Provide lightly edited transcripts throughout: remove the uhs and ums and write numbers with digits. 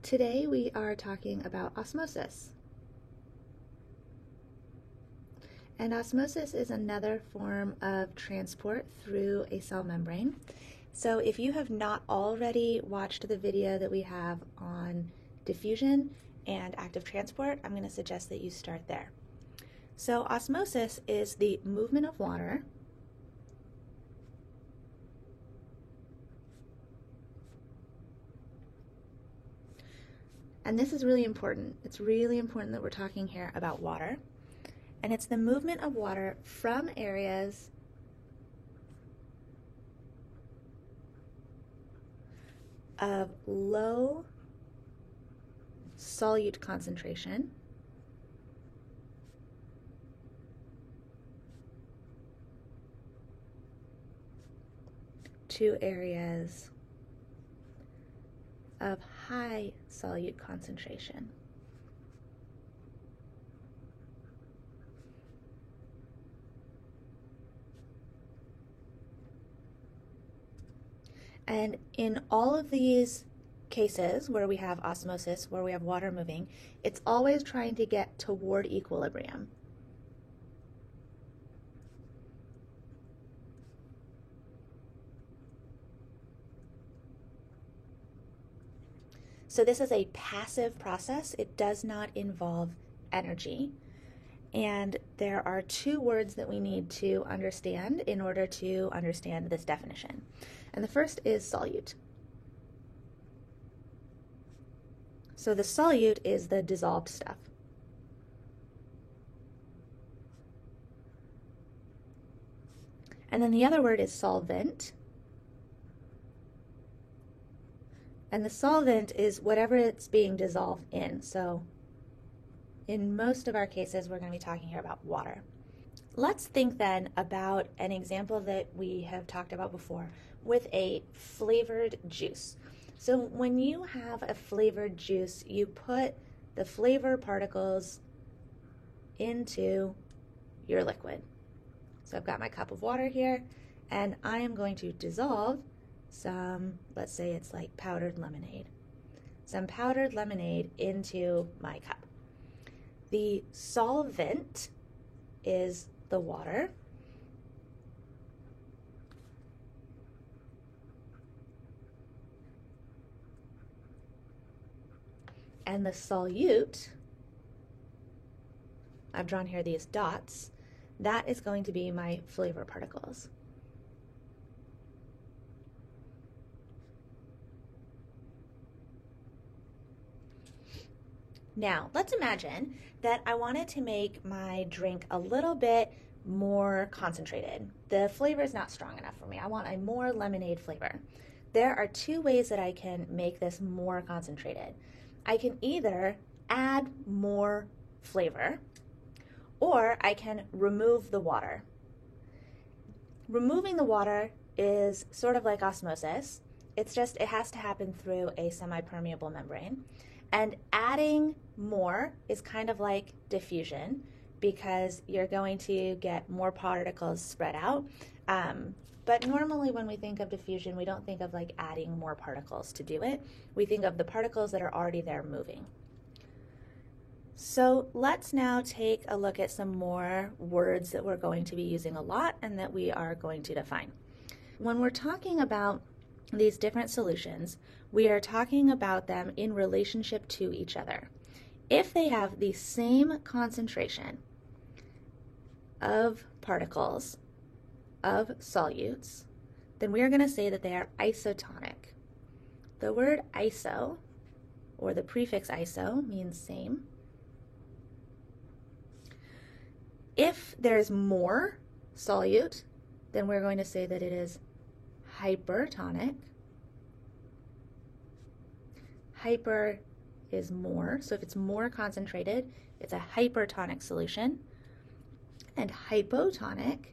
Today we are talking about osmosis. And osmosis is another form of transport through a cell membrane. So if you have not already watched the video that we have on diffusion and active transport, I'm going to suggest that you start there. So osmosis is the movement of water and this is really important. It's really important that we're talking here about water. And it's the movement of water from areas of low solute concentration to areas of high solute concentration. And in all of these cases where we have osmosis, where we have water moving, it's always trying to get toward equilibrium. So this is a passive process. It does not involve energy. And there are two words that we need to understand in order to understand this definition. And the first is solute. So the solute is the dissolved stuff. And then the other word is solvent. And the solvent is whatever it's being dissolved in. So in most of our cases, we're going to be talking here about water. Let's think then about an example that we have talked about before with a flavored juice. So when you have a flavored juice, you put the flavor particles into your liquid. So I've got my cup of water here, and I am going to dissolve some, let's say it's like powdered lemonade, some powdered lemonade into my cup. The solvent is the water. And the solute, I've drawn here these dots, that is going to be my flavor particles. Now, let's imagine that I wanted to make my drink a little bit more concentrated. The flavor is not strong enough for me. I want a more lemonade flavor. There are two ways that I can make this more concentrated. I can either add more flavor, or I can remove the water. Removing the water is sort of like osmosis. It's just, it has to happen through a semi-permeable membrane. And adding more is kind of like diffusion, because you're going to get more particles spread out. But normally when we think of diffusion, we don't think of like adding more particles to do it. We think of the particles that are already there moving. So let's now take a look at some more words that we're going to be using a lot and that we are going to define. When we're talking about these different solutions, we are talking about them in relationship to each other. If they have the same concentration of particles of solutes, then we are going to say that they are isotonic. The word iso, or the prefix iso, means same. If there's more solute, then we're going to say that it is hypertonic. Hyper is more, so if it's more concentrated, it's a hypertonic solution. And hypotonic,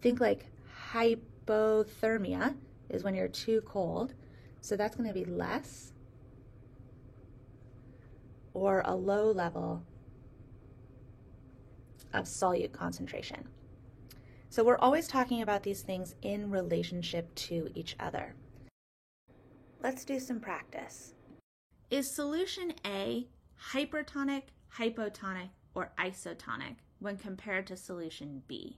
think like hypothermia is when you're too cold, so that's going to be less or a low level of solute concentration. So we're always talking about these things in relationship to each other. Let's do some practice. Is solution A hypertonic, hypotonic, or isotonic when compared to solution B?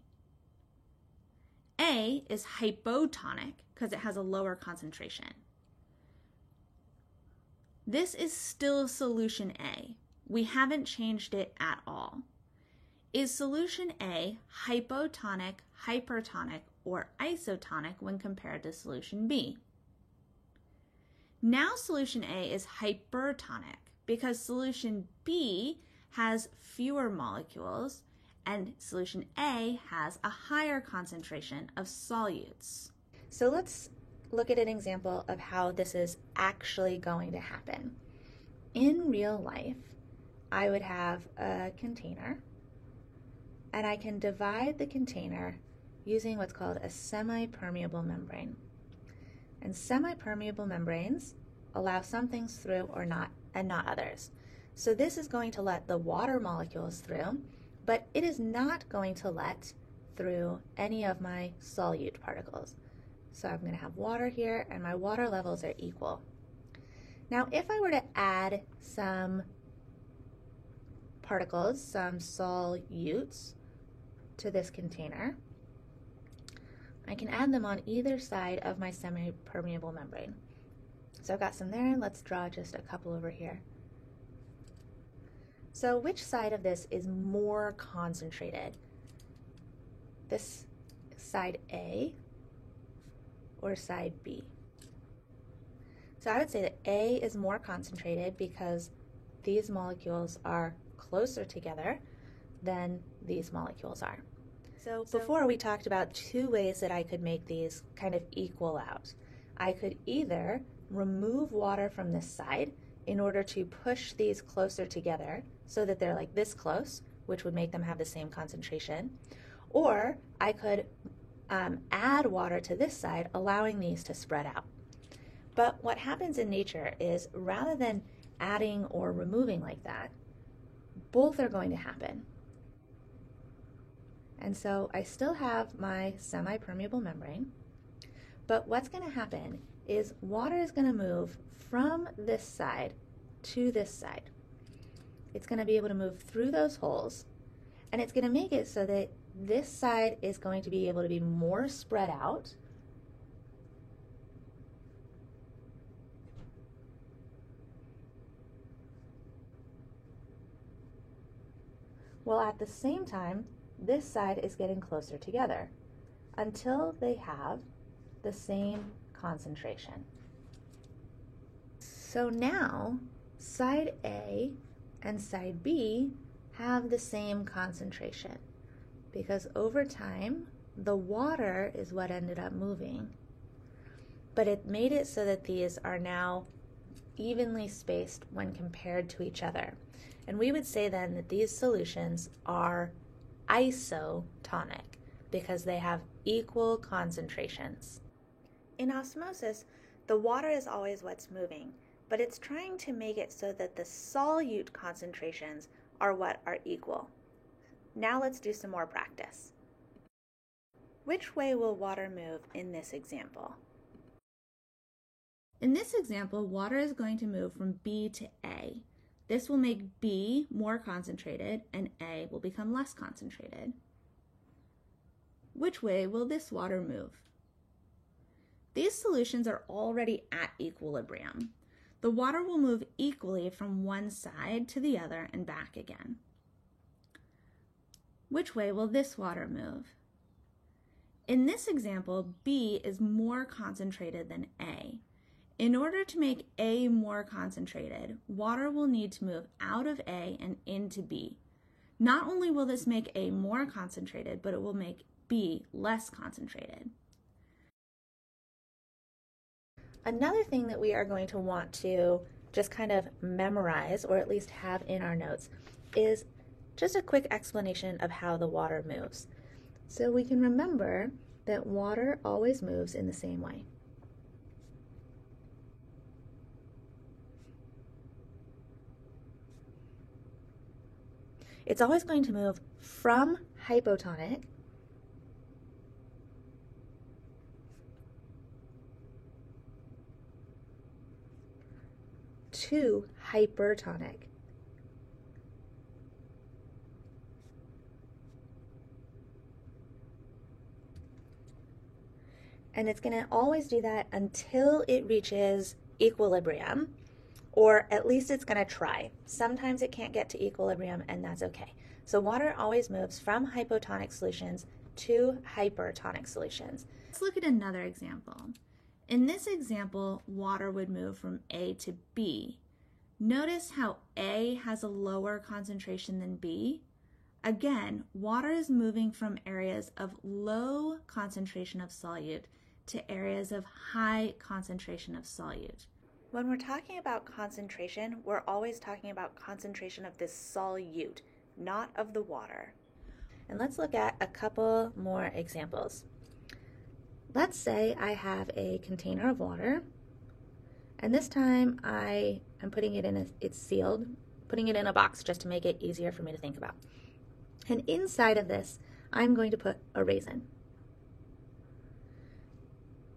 A is hypotonic because it has a lower concentration. This is still solution A. We haven't changed it at all. Is solution A hypotonic, hypertonic, or isotonic when compared to solution B? Now solution A is hypertonic because solution B has fewer molecules and solution A has a higher concentration of solutes. So let's look at an example of how this is actually going to happen. In real life, I would have a container, and I can divide the container using what's called a semi-permeable membrane. And semi-permeable membranes allow some things through or not, and not others. So this is going to let the water molecules through, but it is not going to let through any of my solute particles. So I'm going to have water here, and my water levels are equal. Now, if I were to add some particles, some solutes, to this container, I can add them on either side of my semi-permeable membrane. So I've got some there. Let's draw just a couple over here. So which side of this is more concentrated? This side A or side B? So I would say that A is more concentrated because these molecules are closer together than these molecules are. So before we talked about two ways that I could make these kind of equal out. I could either remove water from this side in order to push these closer together so that they're like this close, which would make them have the same concentration, or I could add water to this side, allowing these to spread out. But what happens in nature is rather than adding or removing like that, both are going to happen. And so I still have my semi-permeable membrane, but what's going to happen is water is going to move from this side to this side. It's going to be able to move through those holes, and it's going to make it so that this side is going to be able to be more spread out, while at the same time this side is getting closer together until they have the same concentration. So now side A and side B have the same concentration because over time the water is what ended up moving, but it made it so that these are now evenly spaced when compared to each other. And we would say then that these solutions are isotonic because they have equal concentrations. In osmosis, the water is always what's moving, but it's trying to make it so that the solute concentrations are what are equal. Now let's do some more practice. Which way will water move in this example? In this example, water is going to move from B to A. This will make B more concentrated and A will become less concentrated. Which way will this water move? These solutions are already at equilibrium. The water will move equally from one side to the other and back again. Which way will this water move? In this example, B is more concentrated than A. In order to make A more concentrated, water will need to move out of A and into B. Not only will this make A more concentrated, but it will make B less concentrated. Another thing that we are going to want to just kind of memorize, or at least have in our notes, is just a quick explanation of how the water moves. So we can remember that water always moves in the same way. It's always going to move from hypotonic to hypertonic. And it's going to always do that until it reaches equilibrium, or at least it's going to try. Sometimes it can't get to equilibrium, and that's okay. So water always moves from hypotonic solutions to hypertonic solutions. Let's look at another example. In this example, water would move from A to B. Notice how A has a lower concentration than B. Again, water is moving from areas of low concentration of solute to areas of high concentration of solute. When we're talking about concentration, we're always talking about concentration of this solute, not of the water. And let's look at a couple more examples. Let's say I have a container of water, and this time I am putting it in it's sealed, putting it in a box just to make it easier for me to think about. And inside of this, I'm going to put a raisin.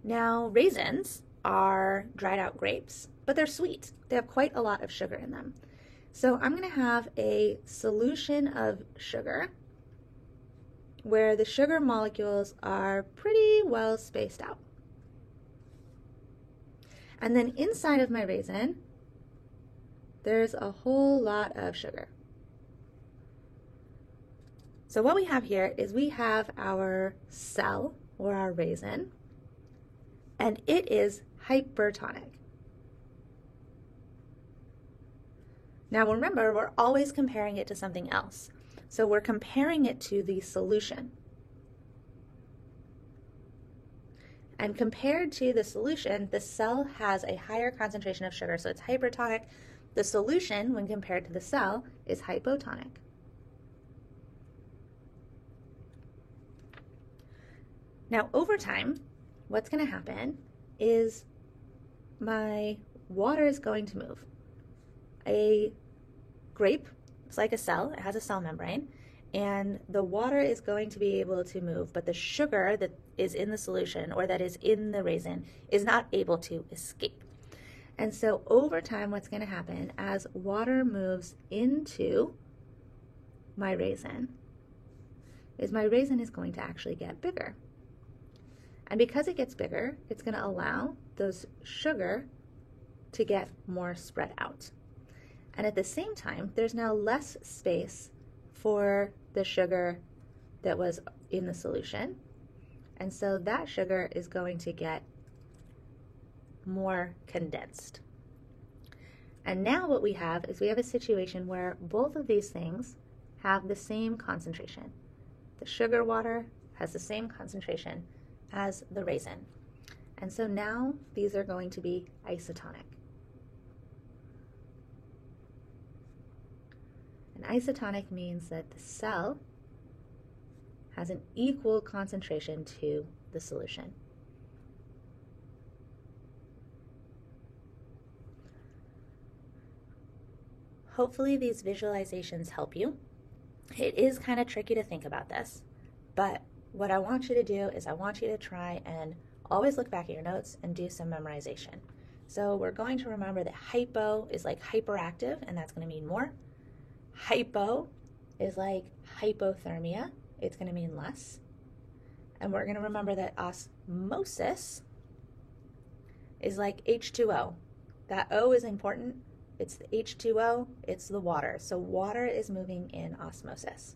Now, raisins are dried out grapes, but they're sweet. They have quite a lot of sugar in them. So I'm going to have a solution of sugar where the sugar molecules are pretty well spaced out. And then inside of my raisin, there's a whole lot of sugar. So what we have here is we have our cell, or our raisin, and it is hypertonic. Now remember, we're always comparing it to something else. So we're comparing it to the solution. And compared to the solution, the cell has a higher concentration of sugar, so it's hypertonic. The solution, when compared to the cell, is hypotonic. Now over time, what's going to happen is my water is going to move. A grape, it's like a cell, it has a cell membrane, and the water is going to be able to move, but the sugar that is in the solution, or that is in the raisin, is not able to escape. And so over time, what's going to happen as water moves into my raisin is my raisin is going to actually get bigger. And because it gets bigger, it's going to allow those sugar to get more spread out. And at the same time, there's now less space for the sugar that was in the solution. And so that sugar is going to get more condensed. And now what we have is we have a situation where both of these things have the same concentration. The sugar water has the same concentration as the raisin. And so now these are going to be isotonic. And isotonic means that the cell has an equal concentration to the solution. Hopefully these visualizations help you. It is kind of tricky to think about this, but what I want you to do is I want you to try and always look back at your notes and do some memorization. So we're going to remember that hypo is like hyperactive, and that's going to mean more. Hypo is like hypothermia. It's going to mean less. And we're going to remember that osmosis is like H2O. That O is important. It's the H2O, it's the water. So water is moving in osmosis.